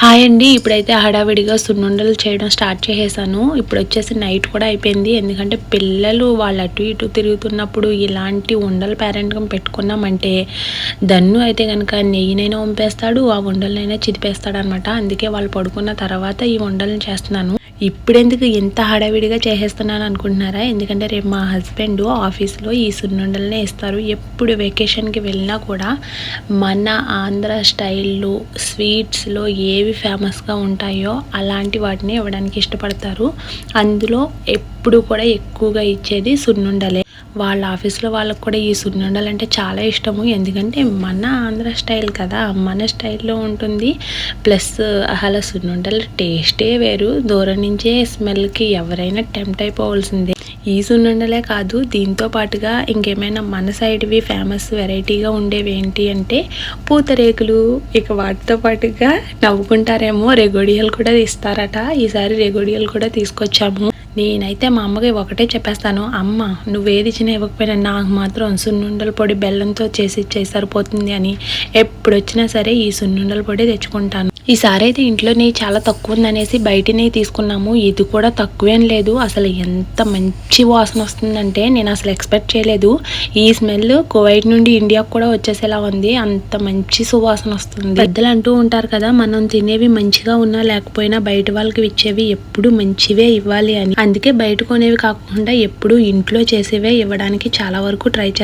Hi అండి. ఇప్పుడైతే హడావిడిగా సున్నుండలు చేయడం స్టార్ట్ చేసేసాను. ఇప్పుడొచ్చేసి నైట్ కూడా అయిపోయింది. ఎందుకంటే పిల్లలు వాళ్ళు అటు ఇటు తిరుగుతున్నప్పుడు ఇలాంటి ఉండలు పేరెంట్‌గా పెట్టుకున్నామంటే దన్ను అయితే గనక నెయ్యినైనా వంపేస్తాడు, ఆ ఉండలనైనా చిదిపేస్తాడనమాట. అందుకే వాళ్ళు పడుకున్న తర్వాత ఈ ఉండలను చేస్తున్నాను. ఇప్పుడెందుకు ఇంత హడావిడిగా చేసేస్తున్నాను అనుకుంటున్నారా? ఎందుకంటే రేపు మా హస్బెండ్ ఆఫీస్‌లో ఈ సున్నుండలనే ఇస్తారు. ఎప్పుడు వెకేషన్‌కి వెళ్ళినా కూడా మన ఆంధ్ర స్టైల్‌లో స్వీట్స్‌లో ఏవి ఫేమస్‌గా ఉంటాయో అలాంటి వాటిని ఇవ్వడానికి ఇష్టపడతారు. అందులో ఎప్పుడు కూడా ఎక్కువగా ఇచ్చేది సున్నుండలే. వాళ్ళ ఆఫీస్‌లో వాళ్ళకి కూడా ఈ సున్నుండలంటే చాలా ఇష్టము. ఎందుకంటే మన ఆంధ్ర స్టైల్ కదా! మన స్టైల్‌లో ఉంటుంది. ప్లస్ అసలు సున్నుండల టేస్టే వేరు. దూరం నుంచే స్మెల్‌కి ఎవరైనా టెంప్ట్ అయిపోవాల్సిందే. ఈ సున్నుండలే కాదు, దీంతో పాటుగా ఇంకేమైనా మన సైడ్‌వి ఫేమస్ వెరైటీగా ఉండేవి ఏంటి అంటే పూతరేకులు. ఇక వాటితో పాటుగా నవ్వుకుంటారేమో రెగోడియలు కూడా ఇస్తారట. ఈసారి రెగోడియలు కూడా తీసుకొచ్చాము. నేనైతే మా అమ్మకి ఒకటే చెప్పేస్తాను, అమ్మ నువ్వేది ఇచ్చినా ఇవ్వకపోయినా నాకు మాత్రం సున్నుండల పొడి బెల్లంతో చేసి ఇచ్చేయి సరిపోతుంది అని. ఎప్పుడొచ్చినా సరే ఈ సున్నుండల పొడి తెచ్చుకుంటాను. ఈసారి అయితే ఇంట్లో నెయ్యి చాలా తక్కువ ఉందనేసి బయట నెయ్యి తీసుకున్నాము. ఇది కూడా తక్కువేం లేదు. అసలు ఎంత మంచి వాసన వస్తుందంటే నేను అసలు ఎక్స్పెక్ట్ చేయలేదు. ఈ స్మెల్ కువైట్ నుండి ఇండియాకు కూడా వచ్చేసేలా ఉంది. అంత మంచి సువాసన వస్తుంది. పెద్దలు అంటూ ఉంటారు కదా, మనం తినేవి మంచిగా ఉన్నా లేకపోయినా బయట వాళ్ళకి ఇచ్చేవి ఎప్పుడు మంచివే ఇవ్వాలి అని. అందుకే బయట కొనేవి కాకుండా ఎప్పుడు ఇంట్లో చేసేవే ఇవ్వడానికి చాలా వరకు ట్రై చేస్తాను.